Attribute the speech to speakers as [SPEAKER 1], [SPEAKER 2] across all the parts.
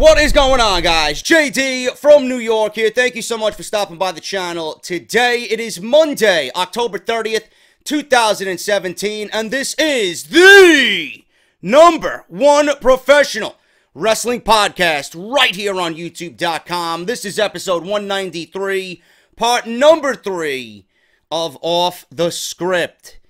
[SPEAKER 1] What is going on, guys? JD from New York here. Thank you so much for stopping by the channel. Today, it is Monday, October 30th, 2017, and this is the #1 professional wrestling podcast right here on YouTube.com. This is episode 193, part number 3 of Off the Script.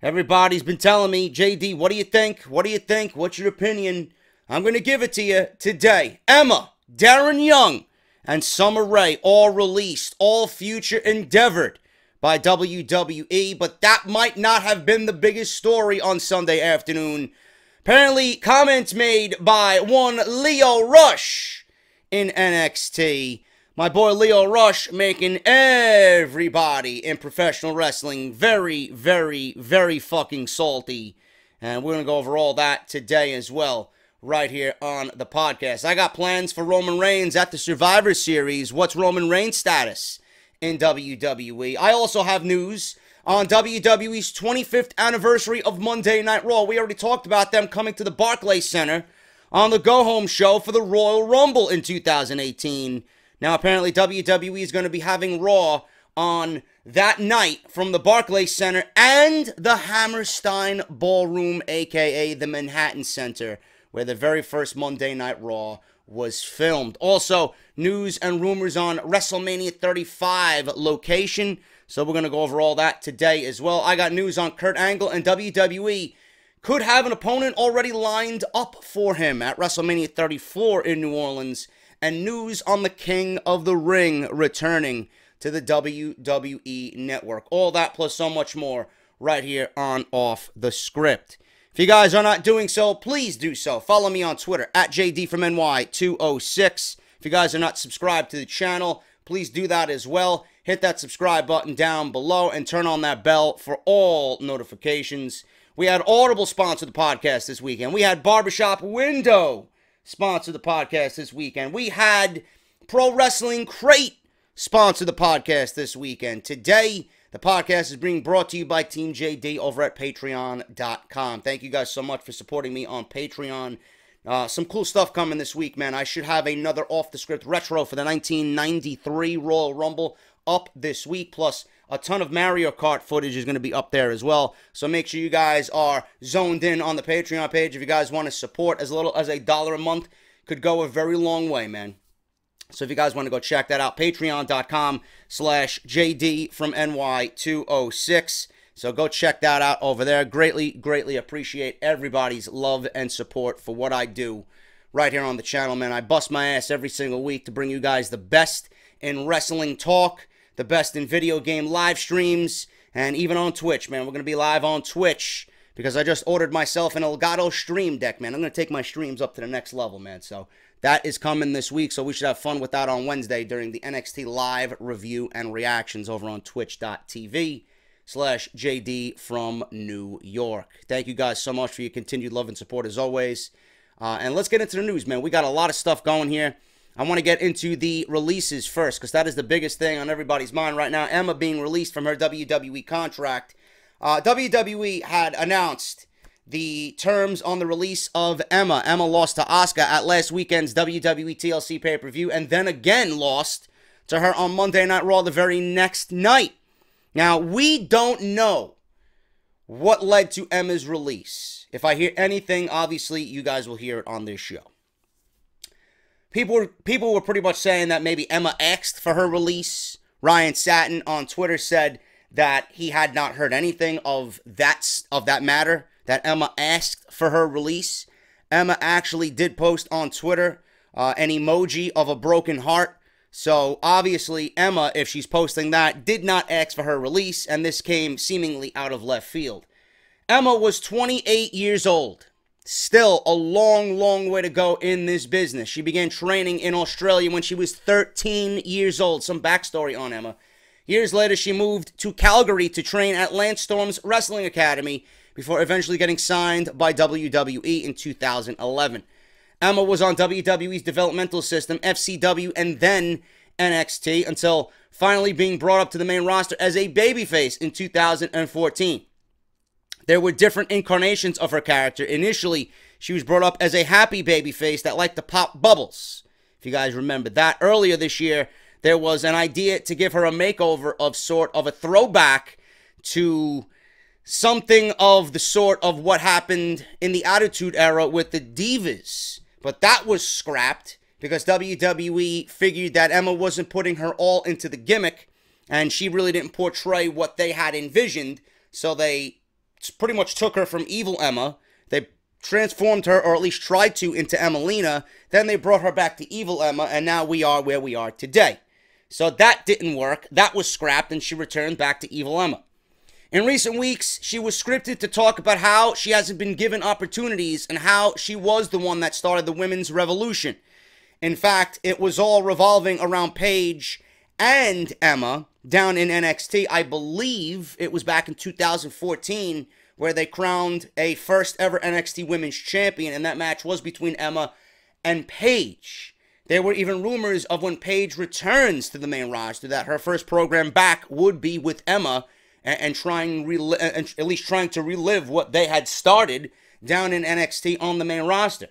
[SPEAKER 1] Everybody's been telling me, JD, what do you think? What do you think? What's your opinion? I'm going to give it to you today. Emma, Darren Young, and Summer Rae all released, all future endeavored by WWE, but that might not have been the biggest story on Sunday afternoon. Apparently, comments made by one Lio Rush in NXT. My boy Lio Rush making everybody in professional wrestling very, very, very fucking salty. And we're going to go over all that today as well, right here on the podcast. I got plans for Roman Reigns at the Survivor Series. What's Roman Reigns' status in WWE? I also have news on WWE's 25th anniversary of Monday Night Raw. We already talked about them coming to the Barclays Center on the go-home show for the Royal Rumble in 2018. Now, apparently, WWE is going to be having Raw on that night from the Barclays Center and the Hammerstein Ballroom, a.k.a. the Manhattan Center, where the very first Monday Night Raw was filmed. Also, news and rumors on Wrestlemania 35 location. So we're going to go over all that today as well. I got news on Kurt Angle, and WWE could have an opponent already lined up for him at WrestleMania 34 in New Orleans. And news on the King of the Ring returning to the WWE Network. All that plus so much more right here on Off the Script. If you guys are not doing so, please do so. Follow me on Twitter at JDFROMNY206. If you guys are not subscribed to the channel, please do that as well. Hit that subscribe button down below and turn on that bell for all notifications. We had Audible sponsor the podcast this weekend. We had Barbershop Window sponsor the podcast this weekend. We had Pro Wrestling Crate sponsor the podcast this weekend. Today, the podcast is being brought to you by Team JD over at Patreon.com. Thank you guys so much for supporting me on Patreon. Some cool stuff coming this week, man. I should have another off-the-script retro for the 1993 Royal Rumble up this week, plus a ton of Mario Kart footage is going to be up there as well. So make sure you guys are zoned in on the Patreon page. If you guys want to support, as little as $1 a month could go a very long way, man. So if you guys want to go check that out, patreon.com/JDFROMNY206. So go check that out over there. Greatly, greatly appreciate everybody's love and support for what I do right here on the channel, man. I bust my ass every single week to bring you guys the best in wrestling talk, the best in video game live streams, and even on Twitch, man. We're going to be live on Twitch because I just ordered myself an Elgato Stream Deck, man. I'm going to take my streams up to the next level, man. So that is coming this week, so we should have fun with that on Wednesday during the NXT Live review and reactions over on twitch.tv/JD from New York. Thank you guys so much for your continued love and support as always. And let's get into the news, man. We got a lot of stuff going here. I want to get into the releases first because that is the biggest thing on everybody's mind right now. Emma being released from her WWE contract. WWE had announced the terms on the release of Emma. Emma lost to Asuka at last weekend's WWE TLC pay-per-view and then again lost to her on Monday Night Raw the very next night. Now, we don't know what led to Emma's release. If I hear anything, obviously, you guys will hear it on this show. People were pretty much saying that maybe Emma asked for her release. Ryan Satin on Twitter said that he had not heard anything of that matter, that Emma asked for her release. Emma actually did post on Twitter an emoji of a broken heart. So, obviously, Emma, if she's posting that, did not ask for her release, and this came seemingly out of left field. Emma was 28 years old. Still a long, long way to go in this business. She began training in Australia when she was 13 years old. Some backstory on Emma. Years later, she moved to Calgary to train at Lance Storm's Wrestling Academy before eventually getting signed by WWE in 2011. Emma was on WWE's developmental system, FCW, and then NXT, until finally being brought up to the main roster as a babyface in 2014. There were different incarnations of her character. Initially, She was brought up as a happy babyface that liked to pop bubbles. If you guys remember that. Earlier this year, there was an idea to give her a makeover of sort of a throwback to something of the sort of what happened in the Attitude Era with the Divas. But that was scrapped because WWE figured that Emma wasn't putting her all into the gimmick and she really didn't portray what they had envisioned. So they pretty much took her from Evil Emma. They transformed her, or at least tried to, into Emmalina. Then they brought her back to Evil Emma, and now we are where we are today. So that didn't work. That was scrapped, and she returned back to Evil Emma. In recent weeks, she was scripted to talk about how she hasn't been given opportunities and how she was the one that started the women's revolution. In fact, it was all revolving around Paige and Emma down in NXT. I believe it was back in 2014 where they crowned a first ever NXT Women's Champion, and that match was between Emma and Paige. There were even rumors of when Paige returns to the main roster that her first program back would be with Emma and at least trying to relive what they had started down in NXT on the main roster.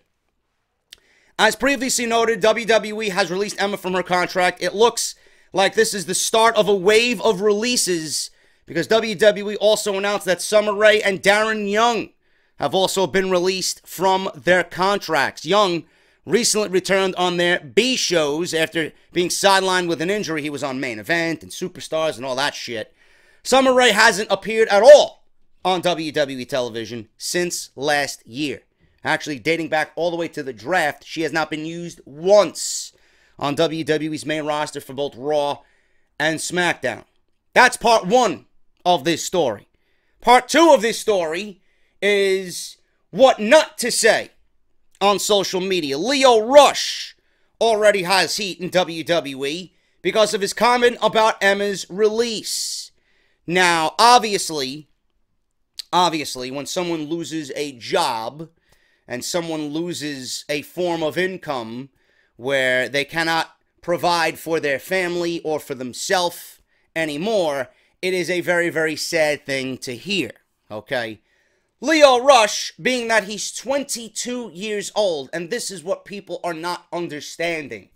[SPEAKER 1] As previously noted, WWE has released Emma from her contract. It looks like this is the start of a wave of releases because WWE also announced that Summer Rae and Darren Young have also been released from their contracts. Young recently returned on their B shows after being sidelined with an injury. He was on Main Event and Superstars and all that shit. Summer Rae hasn't appeared at all on WWE television since last year. Actually, dating back all the way to the draft, she has not been used once on WWE's main roster for both Raw and SmackDown. That's part one of this story. Part two of this story is what not to say on social media. Lio Rush already has heat in WWE because of his comment about Emma's release. Now, obviously, when someone loses a job and someone loses a form of income where they cannot provide for their family or for themselves anymore, it is a very, very sad thing to hear, okay? Lio Rush, being that he's 22 years old, and this is what people are not understanding.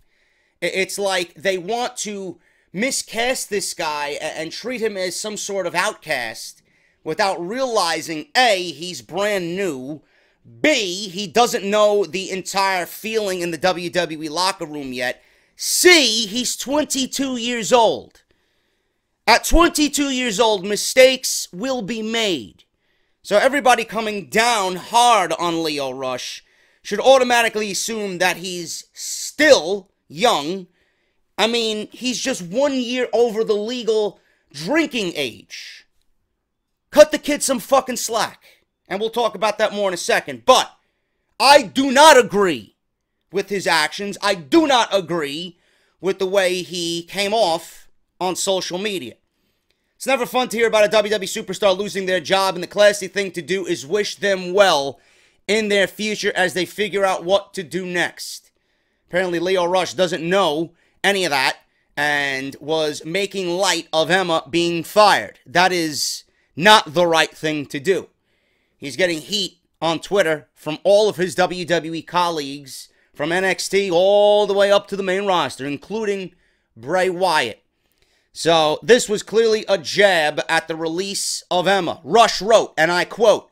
[SPEAKER 1] It's like they want to miscast this guy and treat him as some sort of outcast without realizing, A, he's brand new, B, he doesn't know the entire feeling in the WWE locker room yet, C, he's 22 years old. At 22 years old, mistakes will be made. So everybody coming down hard on Lio Rush should automatically assume that he's still young. I mean, he's just 1 year over the legal drinking age. Cut the kid some fucking slack. And we'll talk about that more in a second. But I do not agree with his actions. I do not agree with the way he came off on social media. It's never fun to hear about a WWE superstar losing their job, and the classy thing to do is wish them well in their future as they figure out what to do next. Apparently, Lio Rush doesn't know any of that and was making light of Emma being fired. That is not the right thing to do. He's getting heat on Twitter from all of his WWE colleagues from NXT all the way up to the main roster, including Bray Wyatt. So this was clearly a jab at the release of Emma. Rush wrote, and I quote,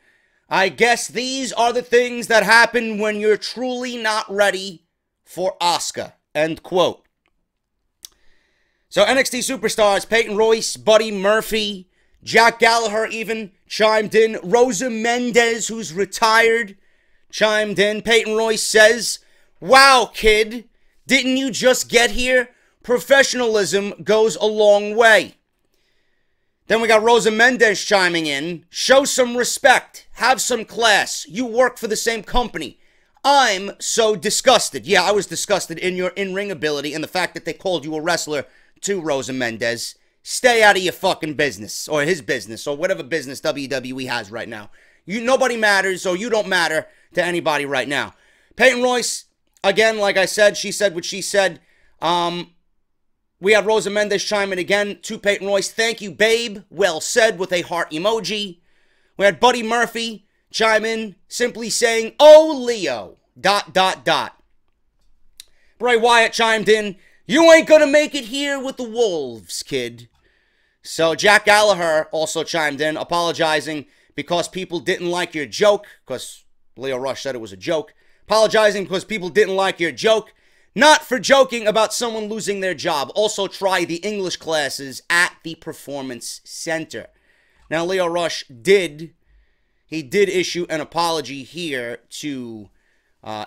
[SPEAKER 1] "I guess these are the things that happen when you're truly not ready for Asuka." End quote. So NXT superstars Peyton Royce, Buddy Murphy, Jack Gallagher even chimed in. Rosa Mendez, who's retired, chimed in. Peyton Royce says, "Wow, kid, didn't you just get here? Professionalism goes a long way." Then we got Rosa Mendez chiming in. "Show some respect. Have some class. You work for the same company. I'm so disgusted." Yeah, I was disgusted in your in-ring ability and the fact that they called you a wrestler too, Rosa Mendez. Stay out of your fucking business, or his business, or whatever business WWE has right now. Nobody matters, or you don't matter to anybody right now. Peyton Royce, again, like I said, she said what she said. We had Rosa Mendez chime in again to Peyton Royce. "Thank you, babe. Well said," with a heart emoji. We had Buddy Murphy chime in simply saying, "Oh, Leo, ... Bray Wyatt chimed in, "You ain't gonna make it here with the Wolves, kid." So Jack Gallagher also chimed in, apologizing because people didn't like your joke, because Leo Rush said it was a joke. Apologizing because people didn't like your joke, not for joking about someone losing their job. Also try the English classes at the Performance Center. Now, Leo Rush did issue an apology here to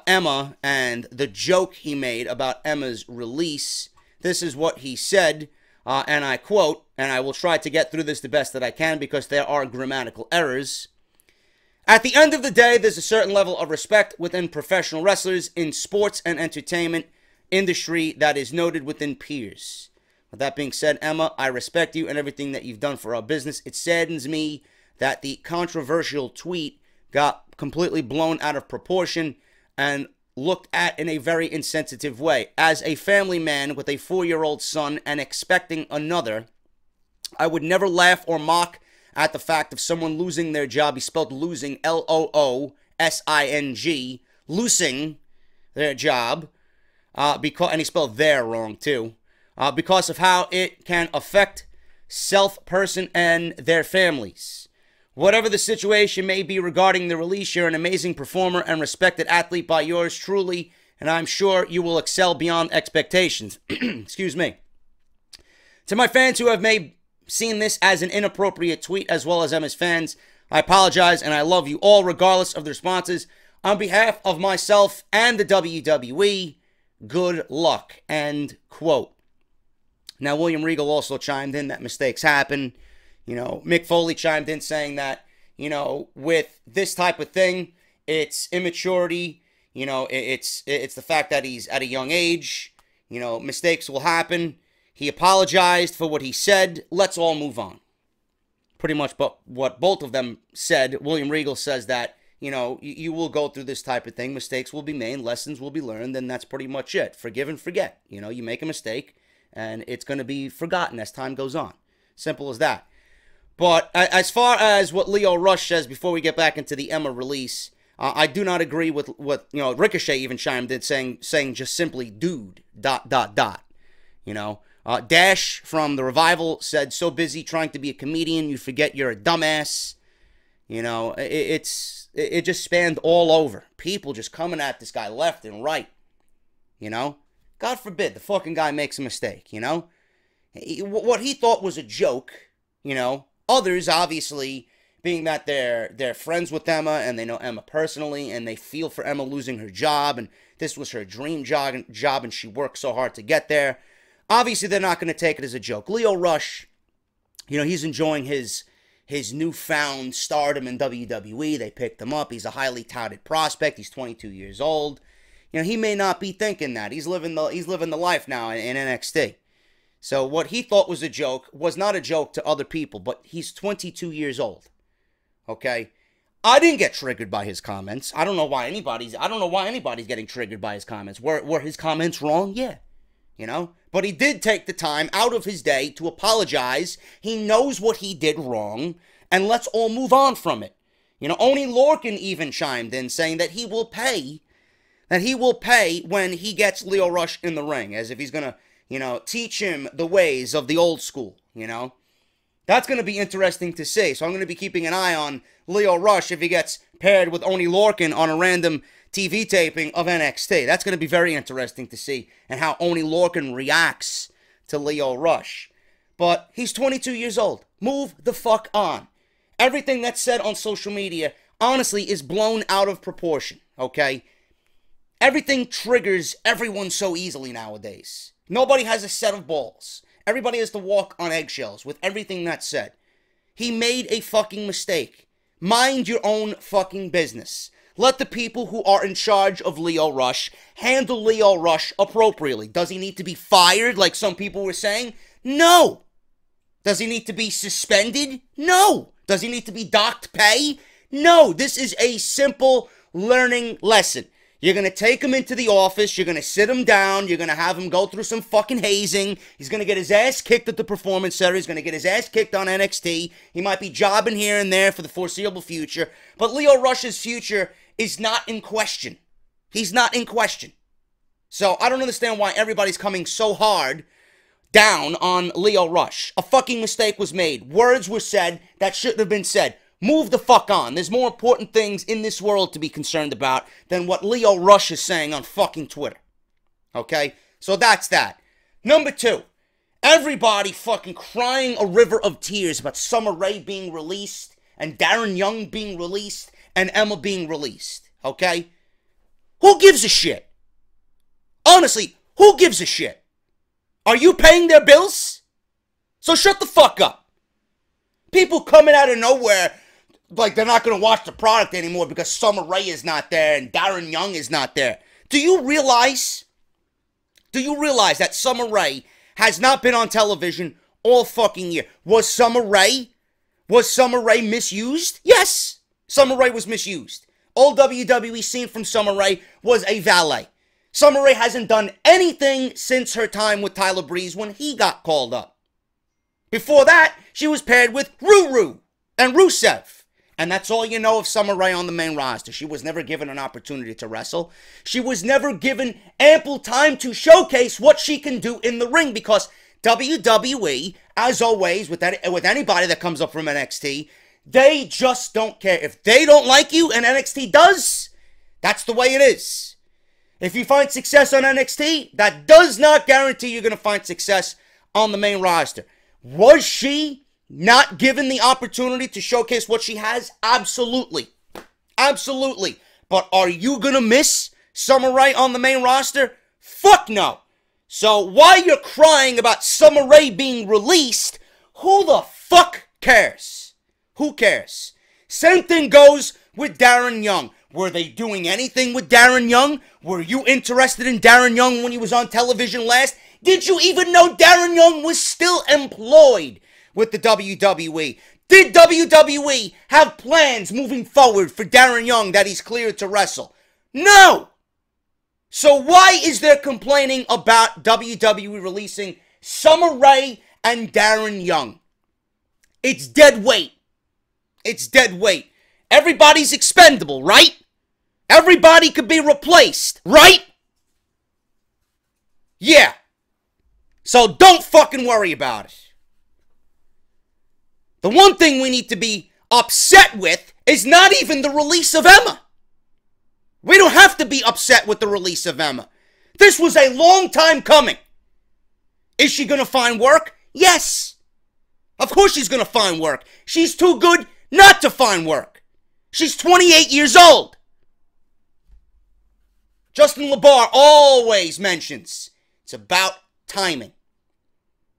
[SPEAKER 1] Emma and the joke he made about Emma's release. This is what he said, and I quote, and I will try to get through this the best that I can because there are grammatical errors. "At the end of the day, there's a certain level of respect within professional wrestlers in sports and entertainment industry that is noted within peers. With that being said, Emma, I respect you and everything that you've done for our business. It saddens me that the controversial tweet got completely blown out of proportion and looked at in a very insensitive way. As a family man with a 4-year-old son and expecting another, I would never laugh or mock at the fact of someone losing their job." He spelled losing, Loosing, losing their job, and he spelled there wrong too, because of how it can affect person and their families. Whatever the situation may be regarding the release, you're an amazing performer and respected athlete by yours truly, and I'm sure you will excel beyond expectations. Excuse me. To my fans who have seen this as an inappropriate tweet, as well as Emma's fans, I apologize and I love you all regardless of the responses. On behalf of myself and the WWE, good luck. End quote. Now, William Regal also chimed in that mistakes happen. You know, Mick Foley chimed in saying that, you know, with this type of thing, it's immaturity. You know, it's the fact that he's at a young age. You know, mistakes will happen. He apologized for what he said. Let's all move on. Pretty much what both of them said. William Regal says that, you know, you will go through this type of thing. Mistakes will be made. Lessons will be learned. And that's pretty much it. Forgive and forget. You know, you make a mistake and it's going to be forgotten as time goes on. Simple as that. But as far as what Leo Rush says, before we get back into the Emma release, I do not agree with what, you know, Ricochet even chimed in saying just simply, "Dude, ... You know, Dash from The Revival said, "So busy trying to be a comedian, you forget you're a dumbass." You know, it just spanned all over. People just coming at this guy left and right. You know, God forbid the fucking guy makes a mistake, you know. What he thought was a joke, you know. Others, obviously, being that they're friends with Emma and they know Emma personally and they feel for Emma losing her job and this was her dream job and she worked so hard to get there. Obviously, they're not going to take it as a joke. Leo Rush, you know, he's enjoying his newfound stardom in WWE. They picked him up. He's a highly touted prospect. He's 22 years old. You know, he may not be thinking that. He's living the life now in NXT. So what he thought was a joke was not a joke to other people, but he's 22 years old. Okay? I didn't get triggered by his comments. I don't know why anybody's getting triggered by his comments. Were his comments wrong? Yeah. You know? But he did take the time out of his day to apologize. He knows what he did wrong, and let's all move on from it. You know, Oney Lorcan even chimed in saying that he will pay when he gets Leo Rush in the ring, as if he's going to, you know, teach him the ways of the old school, you know. That's going to be interesting to see. So I'm going to be keeping an eye on Leo Rush if he gets paired with Oney Lorcan on a random TV taping of NXT. That's going to be very interesting to see, and how Oney Lorcan reacts to Leo Rush. But he's 22 years old. Move the fuck on. Everything that's said on social media, honestly, is blown out of proportion, okay? Everything triggers everyone so easily nowadays. Nobody has a set of balls. Everybody has to walk on eggshells with everything that's said. He made a fucking mistake. Mind your own fucking business. Let the people who are in charge of Leo Rush handle Leo Rush appropriately. Does he need to be fired like some people were saying? No. Does he need to be suspended? No. Does he need to be docked pay? No. This is a simple learning lesson. You're going to take him into the office. You're going to sit him down. You're going to have him go through some fucking hazing. He's going to get his ass kicked at the Performance Center. He's going to get his ass kicked on NXT. He might be jobbing here and there for the foreseeable future. But Lio Rush's future is not in question. He's not in question. So I don't understand why everybody's coming so hard down on Lio Rush. A fucking mistake was made. Words were said that shouldn't have been said. Move the fuck on. There's more important things in this world to be concerned about than what Lio Rush is saying on fucking Twitter. Okay? So that's that. Number 2. Everybody fucking crying a river of tears about Summer Rae being released and Darren Young being released and Emma being released. Okay? Who gives a shit? Honestly, who gives a shit? Are you paying their bills? So shut the fuck up. People coming out of nowhere like they're not going to watch the product anymore because Summer Rae is not there and Darren Young is not there. Do you realize that Summer Rae has not been on television all fucking year? Was Summer Rae misused? Yes, Summer Rae was misused. All WWE seen from Summer Rae was a valet. Summer Rae hasn't done anything since her time with Tyler Breeze when he got called up. Before that, she was paired with Ruru and Rusev. And that's all you know of Summer Rae on the main roster. She was never given an opportunity to wrestle. She was never given ample time to showcase what she can do in the ring because WWE, as always, with anybody that comes up from NXT, they just don't care. If they don't like you and NXT does, that's the way it is. If you find success on NXT, that does not guarantee you're going to find success on the main roster. Was she not given the opportunity to showcase what she has? Absolutely. Absolutely. But are you going to miss Summer Rae on the main roster? Fuck no. So while you're crying about Summer Rae being released, who the fuck cares? Who cares? Same thing goes with Darren Young. Were they doing anything with Darren Young? Were you interested in Darren Young when he was on television last? Did you even know Darren Young was still employed with the WWE? Did WWE have plans moving forward for Darren Young that he's cleared to wrestle? No! So why is there complaining about WWE releasing Summer Rae and Darren Young? It's dead weight. It's dead weight. Everybody's expendable, right? Everybody could be replaced, right? Yeah. So don't fucking worry about it. The one thing we need to be upset with is not even the release of Emma. We don't have to be upset with the release of Emma. This was a long time coming. Is she going to find work? Yes. Of course she's going to find work. She's too good not to find work. She's 28 years old. Justin LeBar always mentions it's about timing.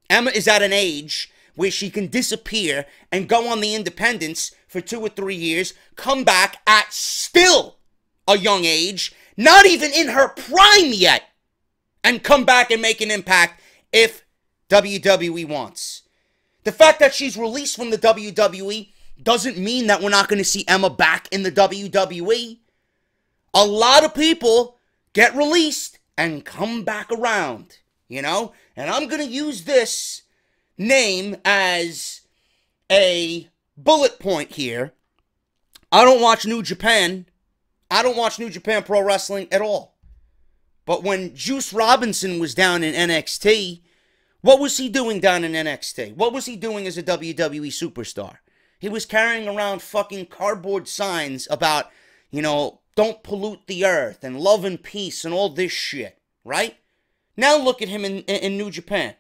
[SPEAKER 1] Emma is at an age where she can disappear and go on the independents for 2 or 3 years, come back at still a young age, not even in her prime yet, and come back and make an impact if WWE wants. The fact that she's released from the WWE doesn't mean that we're not going to see Emma back in the WWE. A lot of people get released and come back around, you know? And I'm going to use this name as a bullet point here. I don't watch New Japan. I don't watch New Japan Pro Wrestling at all. But when Juice Robinson was down in NXT, what was he doing down in NXT? What was he doing as a WWE superstar? He was carrying around fucking cardboard signs about, you know, don't pollute the earth and love and peace and all this shit, right? Now look at him in New Japan.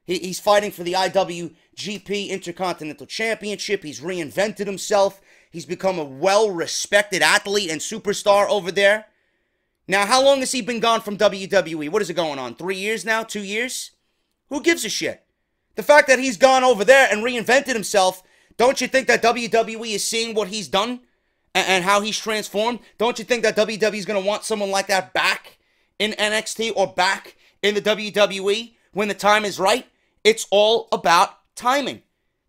[SPEAKER 1] He's fighting for the IWGP Intercontinental Championship. He's reinvented himself. He's become a well-respected athlete and superstar over there. Now, how long has he been gone from WWE? What is it going on? 3 years now? 2 years? Who gives a shit? The fact that he's gone over there and reinvented himself, don't you think that WWE is seeing what he's done and how he's transformed? Don't you think that WWE is going to want someone like that back in NXT or back in the WWE when the time is right? It's all about timing.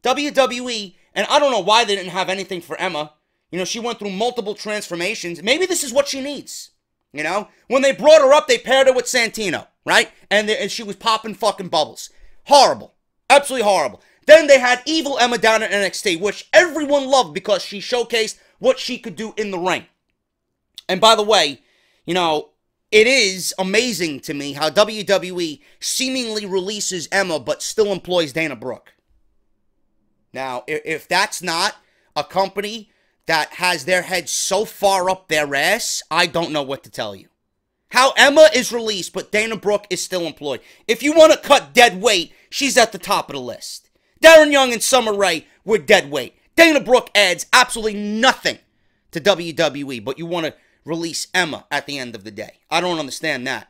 [SPEAKER 1] WWE, and I don't know why they didn't have anything for Emma. You know, she went through multiple transformations. Maybe this is what she needs. You know? When they brought her up, they paired her with Santino, right? And she was popping fucking bubbles. Horrible. Absolutely horrible. Then they had Evil Emma down at NXT, which everyone loved because she showcased what she could do in the ring. And by the way, you know, it is amazing to me how WWE seemingly releases Emma but still employs Dana Brooke. Now, if that's not a company that has their head so far up their ass, I don't know what to tell you. How Emma is released, but Dana Brooke is still employed. If you want to cut dead weight, she's at the top of the list. Darren Young and Summer Rae were dead weight. Dana Brooke adds absolutely nothing to WWE, but you want to release Emma at the end of the day. I don't understand that.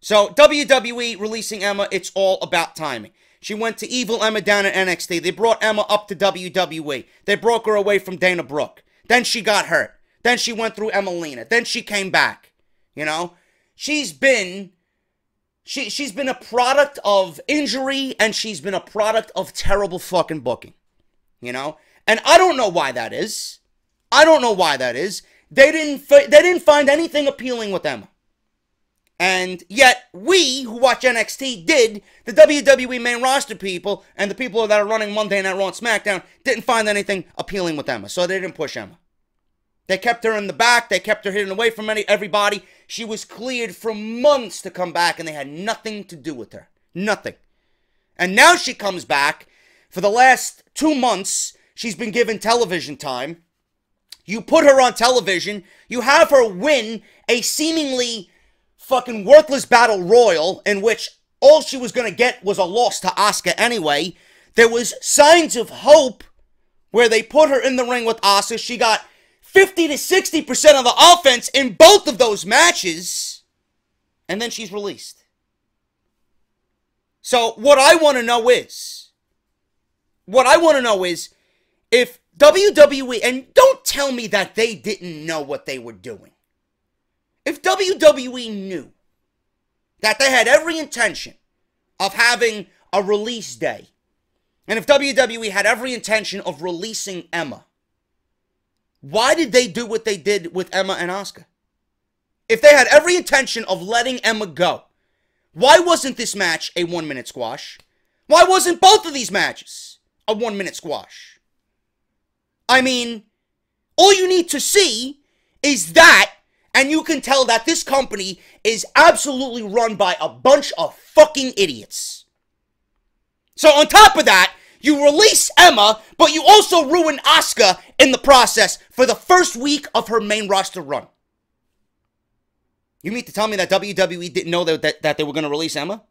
[SPEAKER 1] So, WWE releasing Emma, it's all about timing. She went to Evil Emma down at NXT. They brought Emma up to WWE. They broke her away from Dana Brooke. Then she got hurt. Then she went through Emelina. Then she came back. You know? She's been a product of injury, and she's been a product of terrible fucking booking. You know? And I don't know why that is. I don't know why that is. They didn't find anything appealing with Emma. And yet, we, who watch NXT, did. The WWE main roster people, and the people that are running Monday Night Raw and SmackDown, didn't find anything appealing with Emma. So they didn't push Emma. They kept her in the back. They kept her hidden away from everybody. She was cleared for months to come back, and they had nothing to do with her. Nothing. And now she comes back. For the last 2 months, she's been given television time. You put her on television. You have her win a seemingly fucking worthless battle royal in which all she was going to get was a loss to Asuka anyway. There was signs of hope where they put her in the ring with Asuka. She got 50 to 60% of the offense in both of those matches. And then she's released. So what I want to know is if WWE, and don't tell me that they didn't know what they were doing. If WWE knew that they had every intention of having a release day, and if WWE had every intention of releasing Emma, why did they do what they did with Emma and Asuka? If they had every intention of letting Emma go, why wasn't this match a 1-minute squash? Why wasn't both of these matches a 1-minute squash? I mean, all you need to see is that, and you can tell that this company is absolutely run by a bunch of fucking idiots. So on top of that, you release Emma, but you also ruin Asuka in the process for the first week of her main roster run. You mean to tell me that WWE didn't know that they were going to release Emma?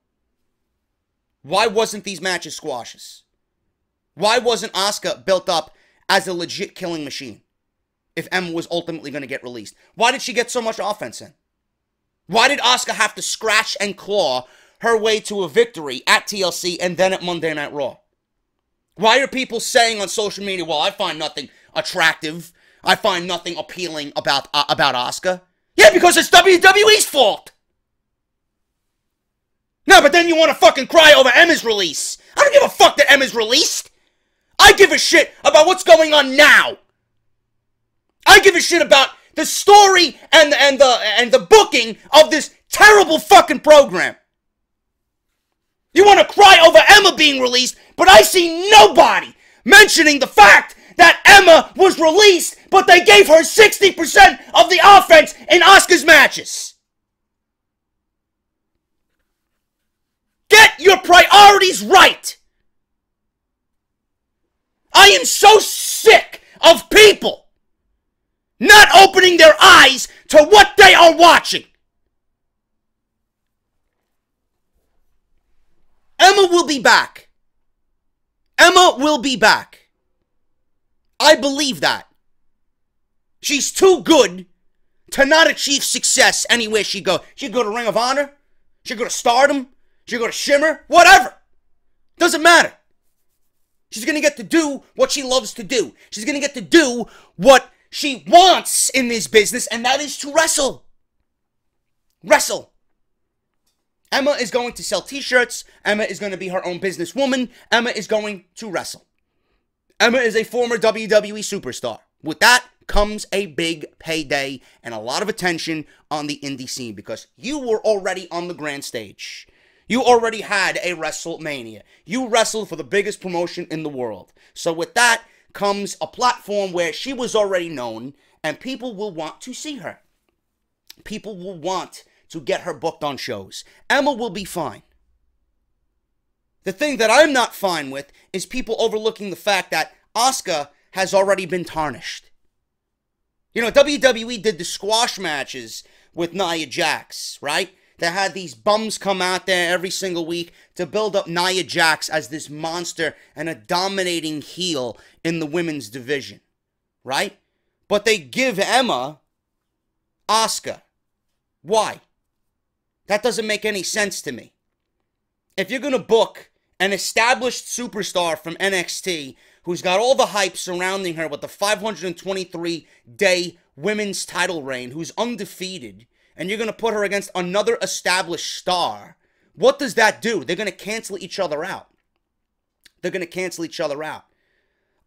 [SPEAKER 1] Why wasn't these matches squashes? Why wasn't Asuka built up as a legit killing machine if Emma was ultimately going to get released? Why did she get so much offense in? Why did Asuka have to scratch and claw her way to a victory at TLC and then at Monday Night Raw? Why are people saying on social media, well, I find nothing attractive, I find nothing appealing about Asuka? Yeah, because it's WWE's fault. No, but then you want to fucking cry over Emma's release. I don't give a fuck that Emma's released. I give a shit about what's going on now. I give a shit about the story and the booking of this terrible fucking program. You want to cry over Emma being released, but I see nobody mentioning the fact that Emma was released, but they gave her 60% of the offense in Asuka's matches. Get your priorities right. I am so sick of people not opening their eyes to what they are watching. Emma will be back. Emma will be back. I believe that. She's too good to not achieve success anywhere she goes. She'd go to Ring of Honor. She'd go to Stardom. She'd go to Shimmer. Whatever. Doesn't matter. She's going to get to do what she loves to do. She's going to get to do what she wants in this business, and that is to wrestle. Wrestle. Emma is going to sell t-shirts. Emma is going to be her own businesswoman. Emma is going to wrestle. Emma is a former WWE superstar. With that comes a big payday and a lot of attention on the indie scene because you were already on the grand stage. You already had a Wrestlemania. You wrestled for the biggest promotion in the world. So with that comes a platform where she was already known and people will want to see her. People will want to get her booked on shows. Emma will be fine. The thing that I'm not fine with is people overlooking the fact that Asuka has already been tarnished. You know, WWE did the squash matches with Nia Jax, right? They had these bums come out there every single week to build up Nia Jax as this monster and a dominating heel in the women's division, right? But they give Emma Asuka. Why? That doesn't make any sense to me. If you're going to book an established superstar from NXT who's got all the hype surrounding her with the 523-day women's title reign, who's undefeated, and you're going to put her against another established star, what does that do? They're going to cancel each other out. They're going to cancel each other out.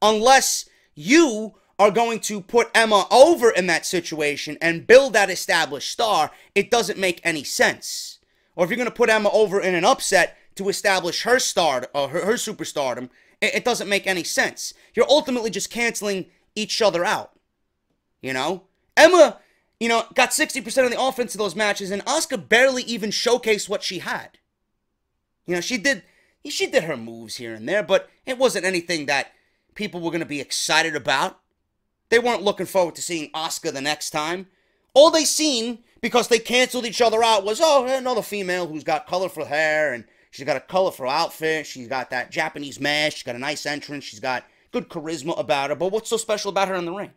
[SPEAKER 1] Unless you are going to put Emma over in that situation and build that established star, it doesn't make any sense. Or if you're going to put Emma over in an upset to establish her star or her superstardom, it doesn't make any sense. You're ultimately just canceling each other out. You know? Emma, you know, got 60% of the offense in those matches, and Asuka barely even showcased what she had. You know, she did her moves here and there, but it wasn't anything that people were going to be excited about. They weren't looking forward to seeing Asuka the next time. All they seen, because they canceled each other out, was, oh, another female who's got colorful hair, and she's got a colorful outfit, she's got that Japanese mask, she's got a nice entrance, she's got good charisma about her, but what's so special about her in the ring?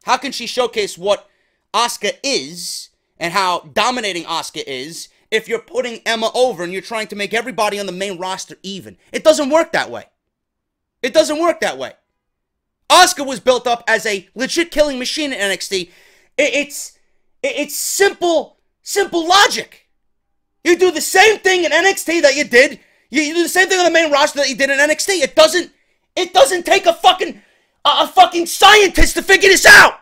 [SPEAKER 1] How can she showcase what Asuka is, and how dominating Asuka is, if you're putting Emma over and you're trying to make everybody on the main roster even? It doesn't work that way. It doesn't work that way. Asuka was built up as a legit killing machine in NXT. It's simple logic. You do the same thing in NXT that you did. You do the same thing on the main roster that you did in NXT. It doesn't take a fucking scientist to figure this out.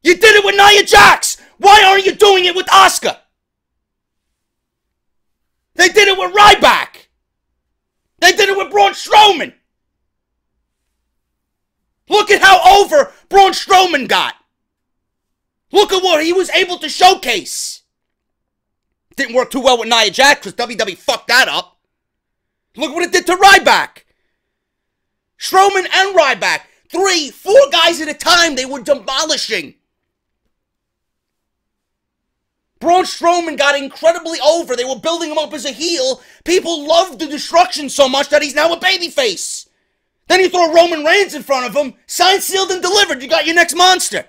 [SPEAKER 1] You did it with Nia Jax. Why aren't you doing it with Asuka? They did it with Ryback. They did it with Braun Strowman. Look at how over Braun Strowman got. Look at what he was able to showcase. Didn't work too well with Nia Jax because WWE fucked that up. Look what it did to Ryback. Strowman and Ryback. 3, 4 guys at a time they were demolishing. Braun Strowman got incredibly over. They were building him up as a heel. People loved the destruction so much that he's now a babyface. Then you throw Roman Reigns in front of him. Signed, sealed, and delivered. You got your next monster.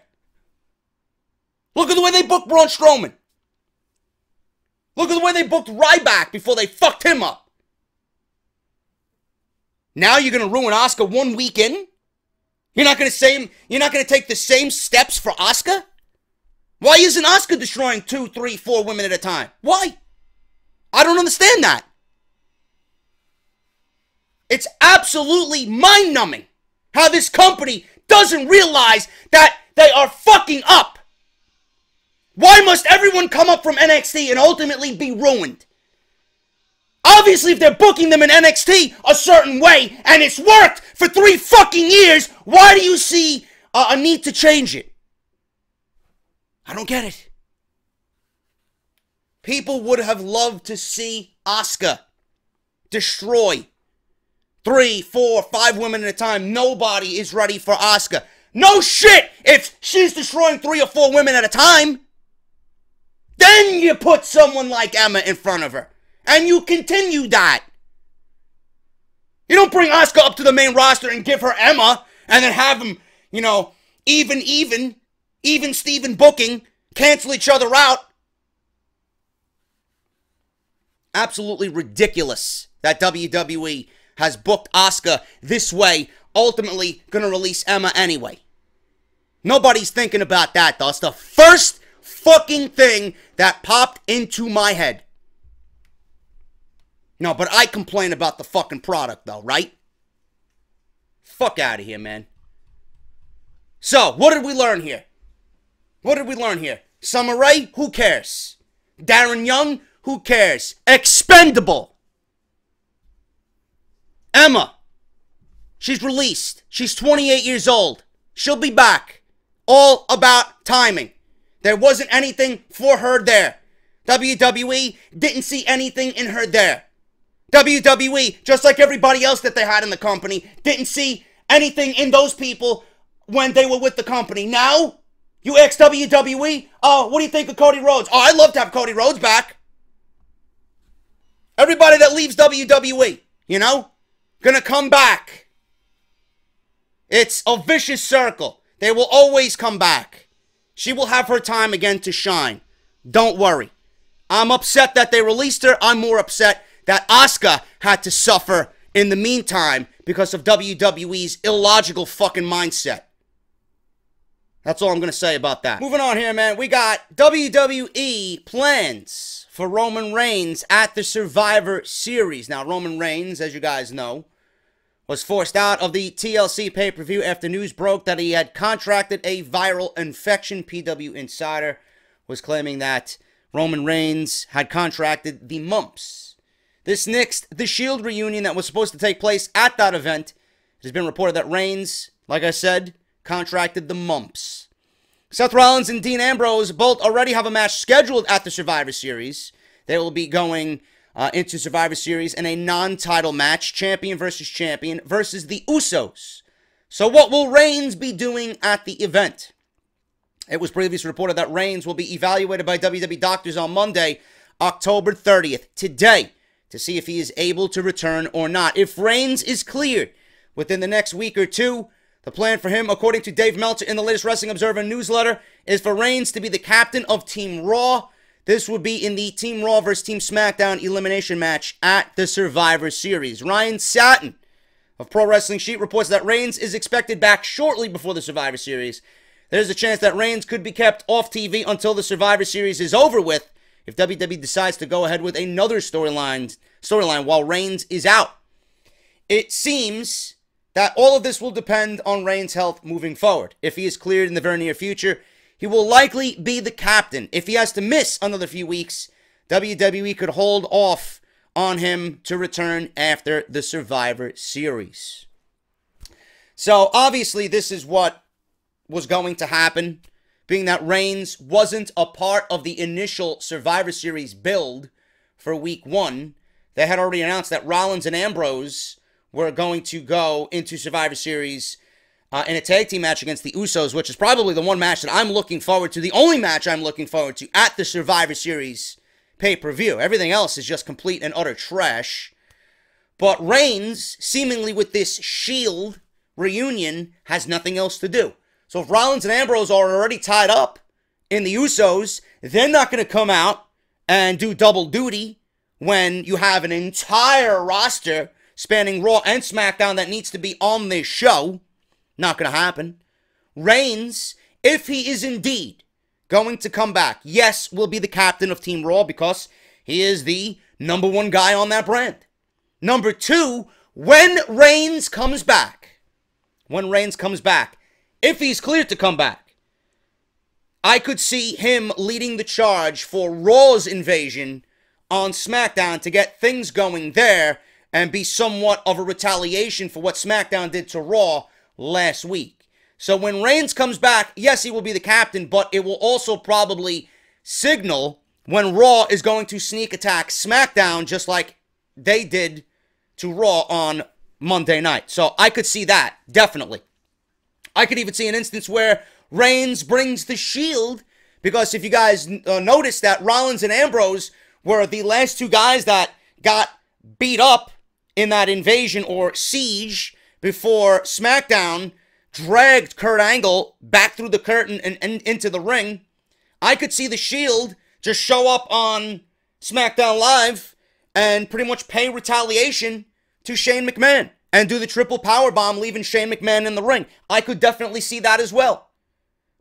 [SPEAKER 1] Look at the way they booked Braun Strowman. Look at the way they booked Ryback before they fucked him up. Now you're going to ruin Asuka 1 week in? You're not going to take the same steps for Asuka? Why isn't Asuka destroying 2, 3, 4 women at a time? Why? I don't understand that. It's absolutely mind-numbing how this company doesn't realize that they are fucking up. Why must everyone come up from NXT and ultimately be ruined? Obviously, if they're booking them in NXT a certain way, and it's worked for 3 fucking years, why do you see a need to change it? I don't get it. People would have loved to see Asuka destroy 3, 4, 5 women at a time. Nobody is ready for Asuka. No shit if she's destroying 3 or 4 women at a time. Then you put someone like Emma in front of her. And you continue that. You don't bring Asuka up to the main roster and give her Emma and then have them, you know, even Steven booking, cancel each other out. Absolutely ridiculous that WWE has booked Asuka this way, ultimately gonna release Emma anyway. Nobody's thinking about that, though. It's the first fucking thing that popped into my head. No, but I complain about the fucking product, though, right? Fuck out of here, man. So, what did we learn here? What did we learn here? Summer Rae? Who cares? Darren Young? Who cares? Expendable. Emma. She's released. She's 28 years old. She'll be back. All about timing. There wasn't anything for her there. WWE didn't see anything in her there. WWE, just like everybody else that they had in the company, didn't see anything in those people when they were with the company. Now, you ask WWE, oh, what do you think of Cody Rhodes? Oh, I'd love to have Cody Rhodes back. Everybody that leaves WWE, you know, gonna come back. It's a vicious circle. They will always come back. She will have her time again to shine. Don't worry. I'm upset that they released her. I'm more upset that Asuka had to suffer in the meantime because of WWE's illogical fucking mindset. That's all I'm going to say about that. Moving on here, man. We got WWE plans for Roman Reigns at the Survivor Series. Now, Roman Reigns, as you guys know, was forced out of the TLC pay-per-view after news broke that he had contracted a viral infection. PW Insider was claiming that Roman Reigns had contracted the mumps. This nixed the Shield reunion that was supposed to take place at that event. It has been reported that Reigns, like I said, contracted the mumps. Seth Rollins and Dean Ambrose both already have a match scheduled at the Survivor Series. They will be going into Survivor Series in a non-title match, champion versus the Usos. So what will Reigns be doing at the event? It was previously reported that Reigns will be evaluated by WWE doctors on Monday, October 30th, today, to see if he is able to return or not. If Reigns is cleared within the next week or two, the plan for him, according to Dave Meltzer in the latest Wrestling Observer newsletter, is for Reigns to be the captain of Team Raw. This would be in the Team Raw versus Team SmackDown elimination match at the Survivor Series. Ryan Satin of Pro Wrestling Sheet reports that Reigns is expected back shortly before the Survivor Series. There's a chance that Reigns could be kept off TV until the Survivor Series is over with if WWE decides to go ahead with another storyline while Reigns is out. It seems that all of this will depend on Reigns' health moving forward. If he is cleared in the very near future, he will likely be the captain. If he has to miss another few weeks, WWE could hold off on him to return after the Survivor Series. So, obviously, this is what was going to happen, being that Reigns wasn't a part of the initial Survivor Series build for Week 1. They had already announced that Rollins and Ambrose were going to go into Survivor Series in a tag team match against the Usos, which is probably the one match that I'm looking forward to, the only match I'm looking forward to at the Survivor Series pay-per-view. Everything else is just complete and utter trash. But Reigns, seemingly with this Shield reunion, has nothing else to do. So if Rollins and Ambrose are already tied up in the Usos, they're not going to come out and do double duty when you have an entire roster spanning Raw and SmackDown that needs to be on this show. Not going to happen. Reigns, if he is indeed going to come back, yes, will be the captain of Team Raw because he is the #1 guy on that brand. Number 2, when Reigns comes back, if he's cleared to come back, I could see him leading the charge for Raw's invasion on SmackDown to get things going there and be somewhat of a retaliation for what SmackDown did to Raw last week. So when Reigns comes back, yes, he will be the captain, but it will also probably signal when Raw is going to sneak attack SmackDown just like they did to Raw on Monday night. So I could see that, definitely. I could even see an instance where Reigns brings the Shield, because if you guys noticed that Rollins and Ambrose were the last 2 guys that got beat up in that invasion or siege before SmackDown dragged Kurt Angle back through the curtain and into the ring. I could see the Shield just show up on SmackDown Live and pretty much pay retaliation to Shane McMahon and do the triple powerbomb, leaving Shane McMahon in the ring. I could definitely see that as well.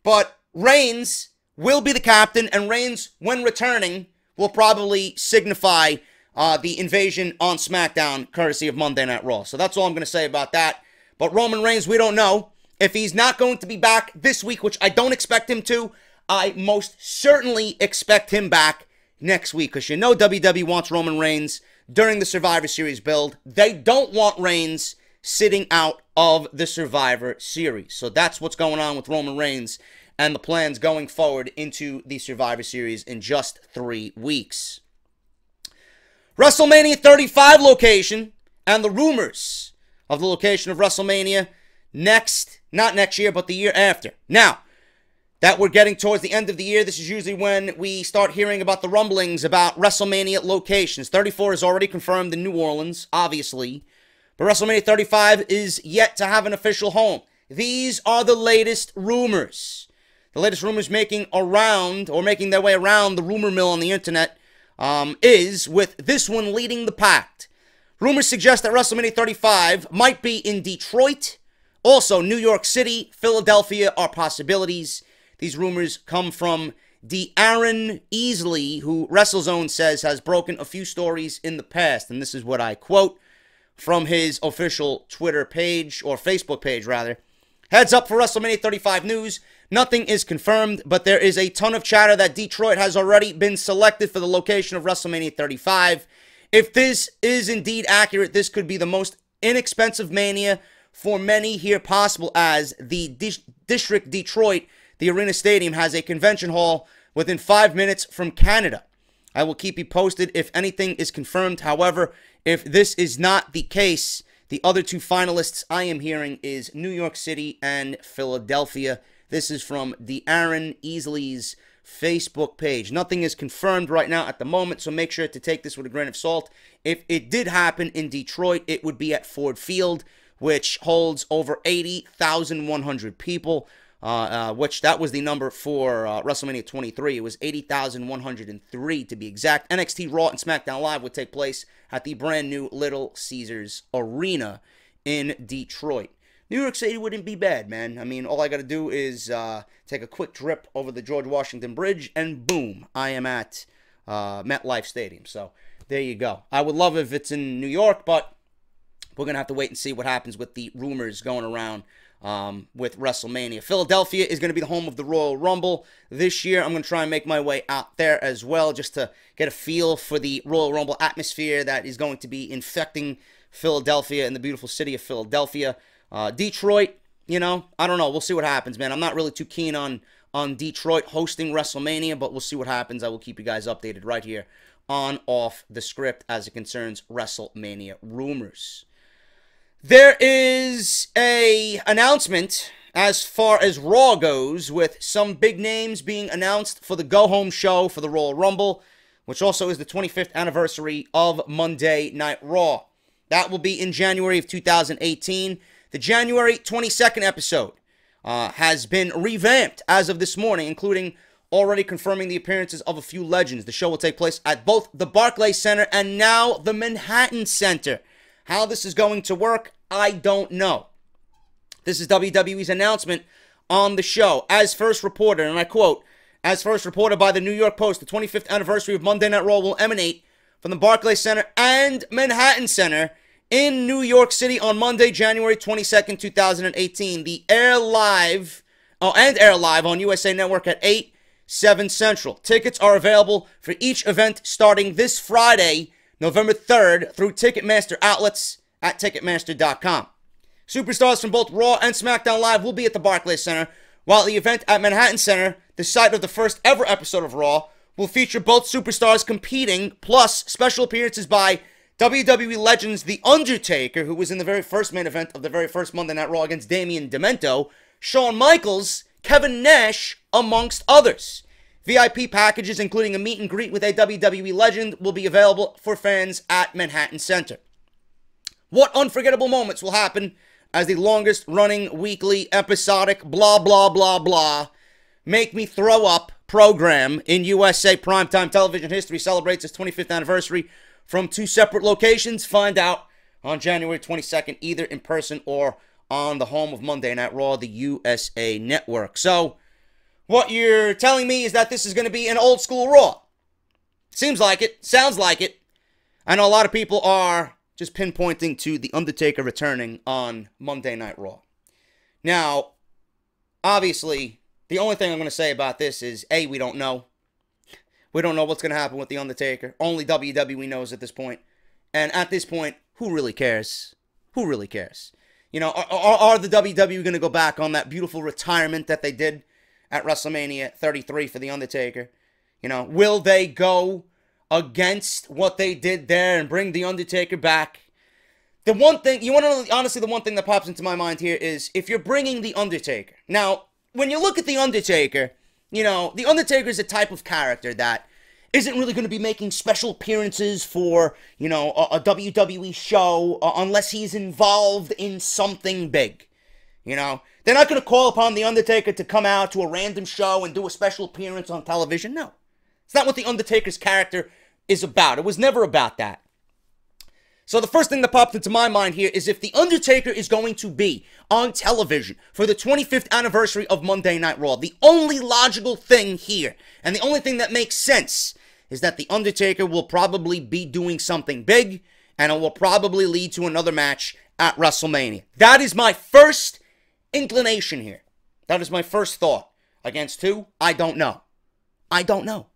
[SPEAKER 1] But Reigns will be the captain, and Reigns, when returning, will probably signify the invasion on SmackDown, courtesy of Monday Night Raw. So that's all I'm going to say about that. But Roman Reigns, we don't know. If he's not going to be back this week, which I don't expect him to, I most certainly expect him back next week. Because you know WWE wants Roman Reigns during the Survivor Series build. They don't want Reigns sitting out of the Survivor Series. So that's what's going on with Roman Reigns and the plans going forward into the Survivor Series in just 3 weeks. WrestleMania 35 location and the rumors of the location of WrestleMania not next year, but the year after. Now, that we're getting towards the end of the year, this is usually when we start hearing about the rumblings about WrestleMania locations. 34 is already confirmed in New Orleans, obviously, but WrestleMania 35 is yet to have an official home. These are the latest rumors. The latest rumors making their way around the rumor mill on the internet is with this one leading the pack. Rumors suggest that WrestleMania 35 might be in Detroit. Also, New York City, Philadelphia are possibilities. These rumors come from Darren Easley, who WrestleZone says has broken a few stories in the past. And this is what I quote from his official Twitter page, or Facebook page, rather. Heads up for WrestleMania 35 news. Nothing is confirmed, but there is a ton of chatter that Detroit has already been selected for the location of WrestleMania 35. If this is indeed accurate, this could be the most inexpensive Mania for many here possible, as the District Detroit, the Arena Stadium, has a convention hall within 5 minutes from Canada. I will keep you posted if anything is confirmed. However, if this is not the case, the other two finalists I am hearing is New York City and Philadelphia. This is from Darren Easley's Facebook page. Nothing is confirmed right now at the moment, so make sure to take this with a grain of salt. If it did happen in Detroit, it would be at Ford Field, which holds over 80,100 people, which that was the number for WrestleMania 23. It was 80,103 to be exact. NXT Raw and SmackDown Live would take place at the brand new Little Caesars Arena in Detroit. New York City wouldn't be bad, man. I mean, all I got to do is take a quick trip over the George Washington Bridge, and boom, I am at MetLife Stadium. So there you go. I would love if it's in New York, but we're going to have to wait and see what happens with the rumors going around with WrestleMania. Philadelphia is going to be the home of the Royal Rumble this year. I'm going to try and make my way out there as well, just to get a feel for the Royal Rumble atmosphere that is going to be infecting Philadelphia and the beautiful city of Philadelphia. Detroit, you know, I don't know. We'll see what happens, man. I'm not really too keen on Detroit hosting WrestleMania, but we'll see what happens. I will keep you guys updated right here on Off the Script as it concerns WrestleMania rumors. There is a announcement as far as Raw goes, with some big names being announced for the go-home show for the Royal Rumble, which also is the 25th anniversary of Monday Night Raw. That will be in January of 2018. The January 22nd episode has been revamped as of this morning, including already confirming the appearances of a few legends. The show will take place at both the Barclays Center and now the Manhattan Center. How this is going to work, I don't know. This is WWE's announcement on the show. As first reported, and I quote, as first reported by the New York Post, the 25th anniversary of Monday Night Raw will emanate from the Barclays Center and Manhattan Center in New York City on Monday, January 22nd, 2018. The air live on USA Network at 8, 7 Central. Tickets are available for each event starting this Friday, November 3rd, through Ticketmaster outlets at Ticketmaster.com. Superstars from both Raw and SmackDown Live will be at the Barclays Center, while the event at Manhattan Center, the site of the first ever episode of Raw, will feature both superstars competing, plus special appearances by WWE legends The Undertaker, who was in the very first main event of the very first Monday Night Raw against Damien Demento, Shawn Michaels, Kevin Nash, amongst others. VIP packages, including a meet and greet with a WWE legend, will be available for fans at Manhattan Center. What unforgettable moments will happen as the longest running weekly episodic blah blah blah blah make me throw up program in USA primetime television history celebrates its 25th anniversary from 2 separate locations? Find out on January 22nd, either in person or on the home of Monday Night Raw, the USA Network. So what you're telling me is that this is going to be an old school Raw. Seems like it. Sounds like it. I know a lot of people are just pinpointing to The Undertaker returning on Monday Night Raw. Now, obviously, the only thing I'm going to say about this is, A, we don't know. We don't know what's going to happen with The Undertaker. Only WWE knows at this point. And at this point, who really cares? Who really cares? You know, are the WWE going to go back on that beautiful retirement that they did at WrestleMania 33 for The Undertaker? You know, will they go against what they did there and bring The Undertaker back? The one thing, you want to know, honestly, the one thing that pops into my mind here is if you're bringing The Undertaker. Now, when you look at The Undertaker, you know, The Undertaker is a type of character that isn't really going to be making special appearances for, you know, a WWE show unless he's involved in something big. You know, they're not going to call upon The Undertaker to come out to a random show and do a special appearance on television. No. It's not what The Undertaker's character is about. It was never about that. So the first thing that popped into my mind here is if The Undertaker is going to be on television for the 25th anniversary of Monday Night Raw, the only logical thing here, and the only thing that makes sense, is that The Undertaker will probably be doing something big, and it will probably lead to another match at WrestleMania. That is my first inclination here. That is my first thought. Against who? I don't know. I don't know.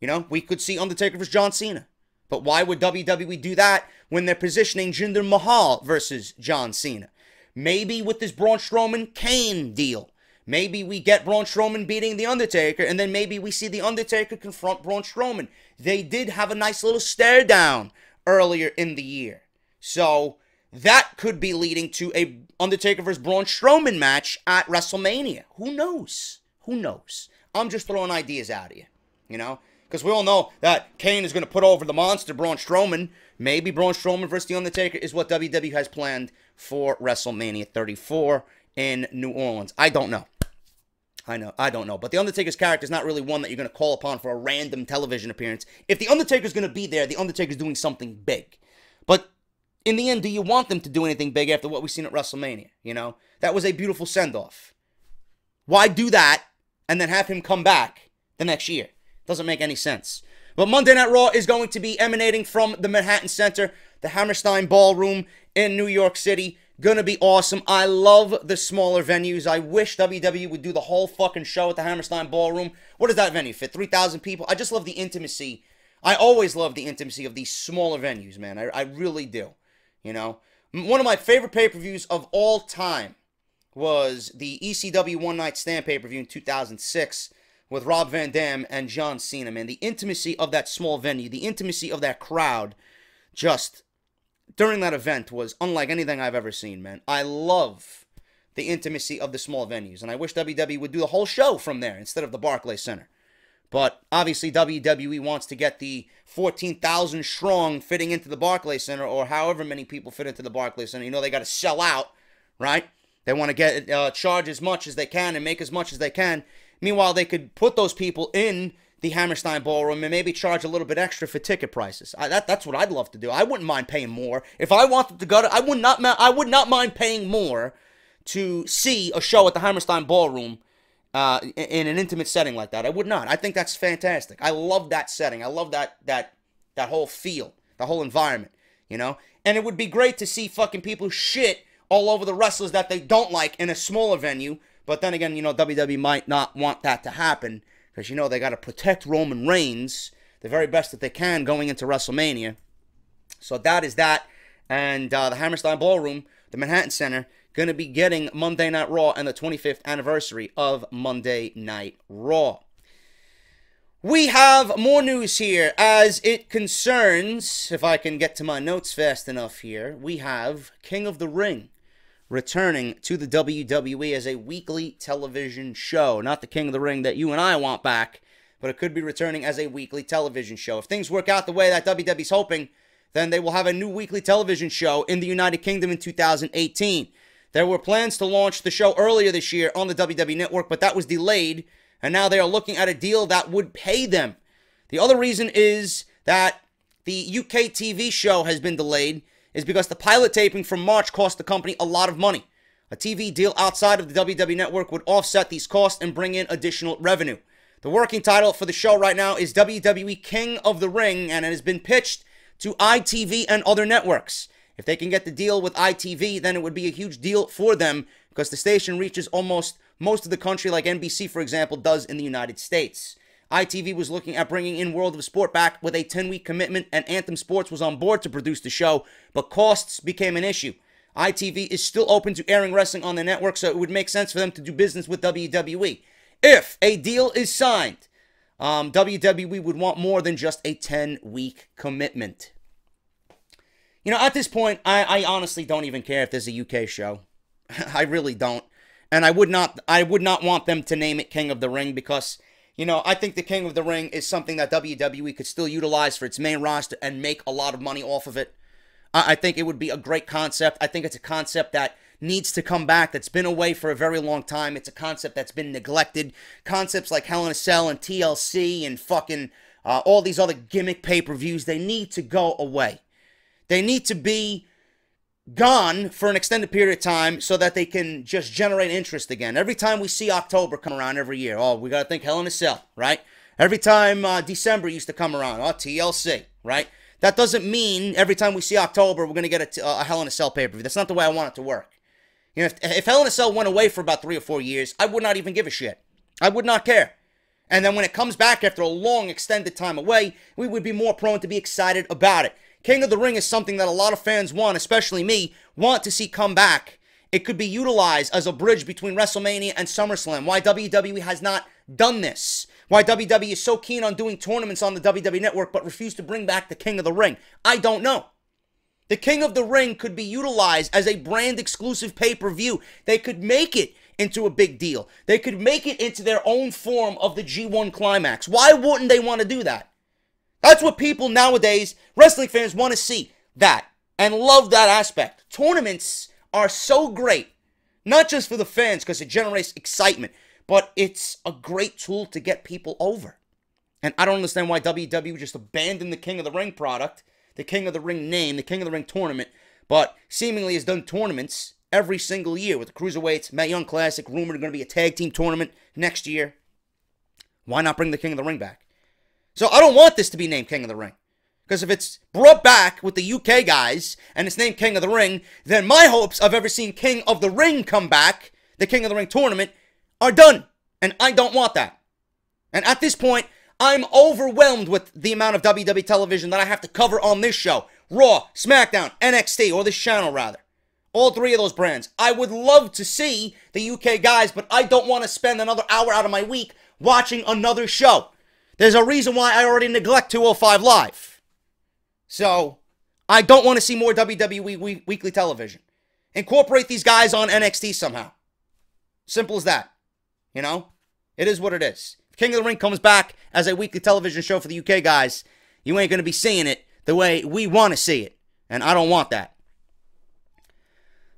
[SPEAKER 1] You know, we could see Undertaker versus John Cena. But why would WWE do that when they're positioning Jinder Mahal versus John Cena? Maybe with this Braun Strowman-Kane deal. Maybe we get Braun Strowman beating The Undertaker, and then maybe we see The Undertaker confront Braun Strowman. They did have a nice little stare down earlier in the year. So that could be leading to a Undertaker versus Braun Strowman match at WrestleMania. Who knows? Who knows? I'm just throwing ideas out of you, you know? Because we all know that Kane is going to put over the monster, Braun Strowman. Maybe Braun Strowman versus The Undertaker is what WWE has planned for WrestleMania 34 in New Orleans. I don't know. I don't know. But The Undertaker's character is not really one that you're going to call upon for a random television appearance. If The Undertaker's going to be there, The Undertaker's doing something big. But in the end, do you want them to do anything big after what we've seen at WrestleMania? You know, that was a beautiful send-off. Why do that and then have him come back the next year? Doesn't make any sense. But Monday Night Raw is going to be emanating from the Manhattan Center, the Hammerstein Ballroom in New York City. Gonna be awesome. I love the smaller venues. I wish WWE would do the whole fucking show at the Hammerstein Ballroom. What does that venue fit? 3,000 people? I just love the intimacy. I always love the intimacy of these smaller venues, man. I really do. You know? One of my favorite pay-per-views of all time was the ECW One Night Stand pay-per-view in 2006. With Rob Van Dam and John Cena, man. The intimacy of that small venue, the intimacy of that crowd, just during that event was unlike anything I've ever seen, man. I love the intimacy of the small venues, and I wish WWE would do the whole show from there instead of the Barclays Center. But obviously WWE wants to get the 14,000 strong fitting into the Barclays Center, or however many people fit into the Barclays Center. You know they got to sell out, right? They want to get charge as much as they can and make as much as they can. Meanwhile, they could put those people in the Hammerstein Ballroom and maybe charge a little bit extra for ticket prices. That's what I'd love to do. I wouldn't mind paying more. If I wanted to go to, I would not mind paying more to see a show at the Hammerstein Ballroom in an intimate setting like that. I would not. I think that's fantastic. I love that setting. I love that whole feel, the whole environment, you know? And it would be great to see fucking people shit all over the wrestlers that they don't like in a smaller venue. But then again, you know, WWE might not want that to happen because, you know, they got to protect Roman Reigns the very best that they can going into WrestleMania. So that is that. And the Hammerstein Ballroom, the Manhattan Center, going to be getting Monday Night Raw and the 25th anniversary of Monday Night Raw. We have more news here as it concerns, if I can get to my notes fast enough here, we have King of the Ring returning to the WWE as a weekly television show. Not the King of the Ring that you and I want back, but it could be returning as a weekly television show. If things work out the way that WWE's hoping, then they will have a new weekly television show in the United Kingdom in 2018. There were plans to launch the show earlier this year on the WWE Network, but that was delayed, and now they are looking at a deal that would pay them. The other reason is that the UK TV show has been delayed is because the pilot taping from March cost the company a lot of money. A TV deal outside of the WWE Network would offset these costs and bring in additional revenue. The working title for the show right now is WWE King of the Ring, and it has been pitched to ITV and other networks. If they can get the deal with ITV, then it would be a huge deal for them because the station reaches almost most of the country like NBC, for example, does in the United States. ITV was looking at bringing in World of Sport back with a 10-week commitment, and Anthem Sports was on board to produce the show, but costs became an issue. ITV is still open to airing wrestling on the network, so it would make sense for them to do business with WWE. If a deal is signed, WWE would want more than just a 10-week commitment. You know, at this point, I honestly don't even care if there's a UK show. I really don't. And I would not want them to name it King of the Ring because, you know, I think the King of the Ring is something that WWE could still utilize for its main roster and make a lot of money off of it. I think it would be a great concept. I think it's a concept that needs to come back, that's been away for a very long time. It's a concept that's been neglected. Concepts like Hell in a Cell and TLC and fucking all these other gimmick pay-per-views, they need to go away. They need to be gone for an extended period of time so that they can just generate interest again. Every time we see October come around every year, oh, we got to think Hell in a Cell, right? Every time December used to come around, oh, TLC, right? That doesn't mean every time we see October, we're going to get a Hell in a Cell pay-per-view. That's not the way I want it to work. You know, if Hell in a Cell went away for about 3 or 4 years, I would not even give a shit. I would not care. And then when it comes back after a long, extended time away, we would be more prone to be excited about it. King of the Ring is something that a lot of fans want, especially me, want to see come back. It could be utilized as a bridge between WrestleMania and SummerSlam. Why WWE has not done this. Why WWE is so keen on doing tournaments on the WWE Network but refuse to bring back the King of the Ring. I don't know. The King of the Ring could be utilized as a brand-exclusive pay-per-view. They could make it into a big deal. They could make it into their own form of the G1 Climax. Why wouldn't they want to do that? That's what people nowadays, wrestling fans, want to see. That. And love that aspect. Tournaments are so great. Not just for the fans because it generates excitement. But it's a great tool to get people over. And I don't understand why WWE just abandoned the King of the Ring product, the King of the Ring name, the King of the Ring tournament, but seemingly has done tournaments every single year with the Cruiserweights, Mae Young Classic, rumored going to be a tag team tournament next year. Why not bring the King of the Ring back? So I don't want this to be named King of the Ring. Because if it's brought back with the UK guys and it's named King of the Ring, then my hopes of ever seeing King of the Ring come back, the King of the Ring tournament, are done. And I don't want that. And at this point, I'm overwhelmed with the amount of WWE television that I have to cover on this show. Raw, SmackDown, NXT, or this channel rather. All 3 of those brands. I would love to see the UK guys, but I don't want to spend another hour out of my week watching another show. There's a reason why I already neglect 205 Live. So, I don't want to see more WWE weekly television. Incorporate these guys on NXT somehow. Simple as that. You know? It is what it is. If King of the Ring comes back as a weekly television show for the UK guys, you ain't going to be seeing it the way we want to see it. And I don't want that.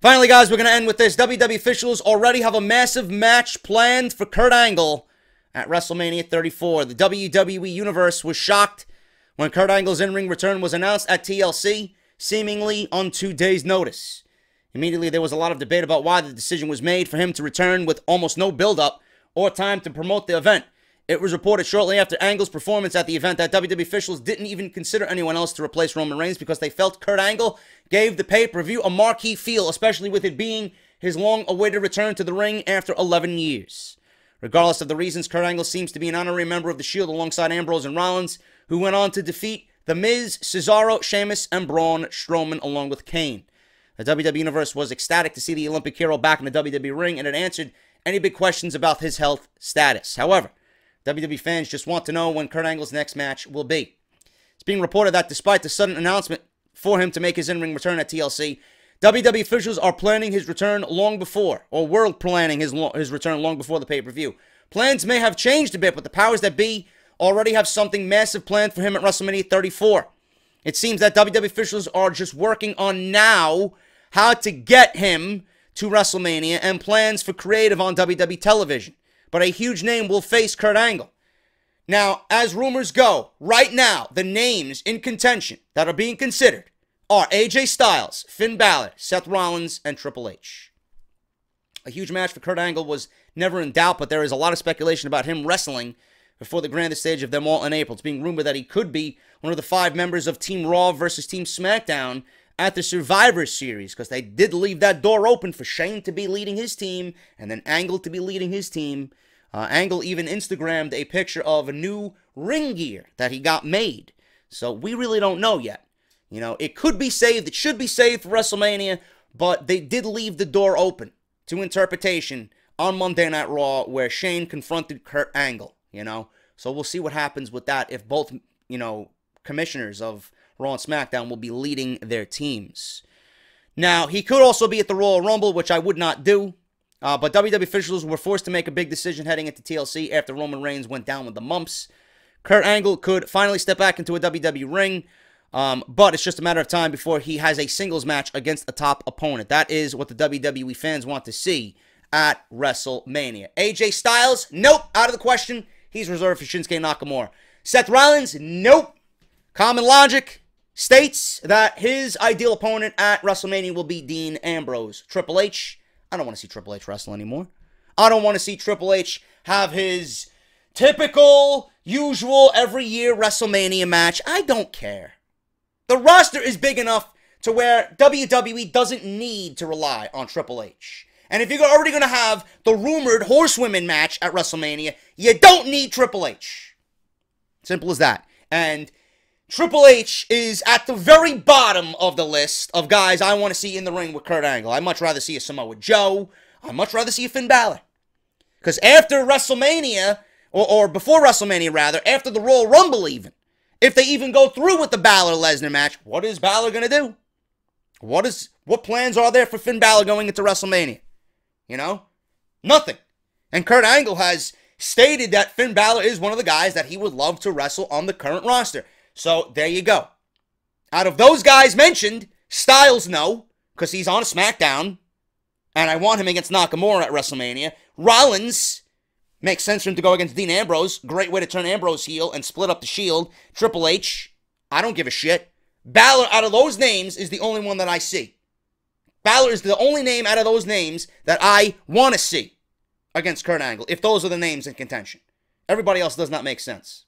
[SPEAKER 1] Finally, guys, we're going to end with this. WWE officials already have a massive match planned for Kurt Angle at WrestleMania 34. The WWE Universe was shocked when Kurt Angle's in-ring return was announced at TLC, seemingly on 2 days' notice. Immediately, there was a lot of debate about why the decision was made for him to return with almost no build-up or time to promote the event. It was reported shortly after Angle's performance at the event that WWE officials didn't even consider anyone else to replace Roman Reigns because they felt Kurt Angle gave the pay-per-view a marquee feel, especially with it being his long-awaited return to the ring after 11 years. Regardless of the reasons, Kurt Angle seems to be an honorary member of the Shield alongside Ambrose and Rollins, who went on to defeat The Miz, Cesaro, Sheamus, and Braun Strowman along with Kane. The WWE Universe was ecstatic to see the Olympic hero back in the WWE ring, and it answered any big questions about his health status. However, WWE fans just want to know when Kurt Angle's next match will be. It's being reported that despite the sudden announcement for him to make his in-ring return at TLC, WWE officials are planning his return long before, or were planning his return long before the pay-per-view. Plans may have changed a bit, but the powers that be already have something massive planned for him at WrestleMania 34. It seems that WWE officials are just working on now how to get him to WrestleMania and plans for creative on WWE television. But a huge name will face Kurt Angle. Now, as rumors go, right now, the names in contention that are being considered are AJ Styles, Finn Balor, Seth Rollins, and Triple H. A huge match for Kurt Angle was never in doubt, but there is a lot of speculation about him wrestling before the grandest stage of them all in April. It's being rumored that he could be one of the 5 members of Team Raw versus Team SmackDown at the Survivor Series, because they did leave that door open for Shane to be leading his team, and then Angle to be leading his team. Angle even Instagrammed a picture of a new ring gear that he got made. So we really don't know yet. You know, it could be saved. It should be saved for WrestleMania, but they did leave the door open to interpretation on Monday Night Raw, where Shane confronted Kurt Angle, you know. So we'll see what happens with that if both, you know, commissioners of Raw and SmackDown will be leading their teams. Now, he could also be at the Royal Rumble, which I would not do. But WWE officials were forced to make a big decision heading into TLC after Roman Reigns went down with the mumps. Kurt Angle could finally step back into a WWE ring, but it's just a matter of time before he has a singles match against a top opponent. That is what the WWE fans want to see at WrestleMania. AJ Styles, nope, out of the question. He's reserved for Shinsuke Nakamura. Seth Rollins, nope. Common logic states that his ideal opponent at WrestleMania will be Dean Ambrose. Triple H, I don't want to see Triple H wrestle anymore. I don't want to see Triple H have his typical, usual, every year WrestleMania match. I don't care. The roster is big enough to where WWE doesn't need to rely on Triple H. And if you're already going to have the rumored horsewomen match at WrestleMania, you don't need Triple H. Simple as that. And Triple H is at the very bottom of the list of guys I want to see in the ring with Kurt Angle. I'd much rather see a Samoa Joe. I'd much rather see a Finn Balor. Because after WrestleMania, or before WrestleMania rather, after the Royal Rumble even, if they even go through with the Balor-Lesnar match, what is Balor going to do? What plans are there for Finn Balor going into WrestleMania? You know? Nothing. And Kurt Angle has stated that Finn Balor is one of the guys that he would love to wrestle on the current roster. So, there you go. Out of those guys mentioned, Styles, no, because he's on a SmackDown, and I want him against Nakamura at WrestleMania. Rollins, makes sense for him to go against Dean Ambrose. Great way to turn Ambrose heel and split up the Shield. Triple H, I don't give a shit. Balor, out of those names, is the only one that I see. Balor is the only name out of those names that I want to see against Kurt Angle, if those are the names in contention. Everybody else does not make sense.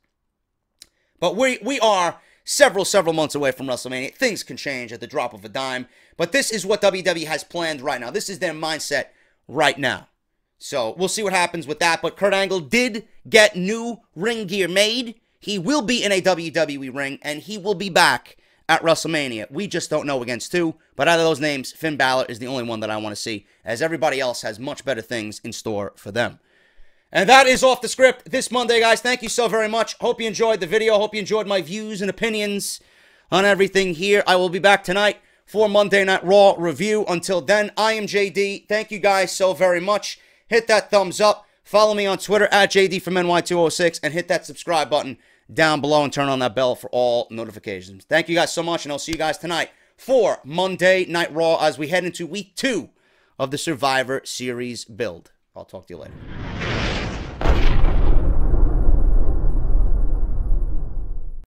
[SPEAKER 1] But we are several months away from WrestleMania. Things can change at the drop of a dime. But this is what WWE has planned right now. This is their mindset right now. So we'll see what happens with that. But Kurt Angle did get new ring gear made. He will be in a WWE ring, and he will be back at WrestleMania. We just don't know against who. But out of those names, Finn Balor is the only one that I want to see, as everybody else has much better things in store for them. And that is Off the Script this Monday, guys. Thank you so very much. Hope you enjoyed the video. Hope you enjoyed my views and opinions on everything here. I will be back tonight for Monday Night Raw review. Until then, I am JD. Thank you guys so very much. Hit that thumbs up. Follow me on Twitter at JDFROMNY206 and hit that subscribe button down below and turn on that bell for all notifications. Thank you guys so much, and I'll see you guys tonight for Monday Night Raw as we head into week 2 of the Survivor Series build. I'll talk to you later.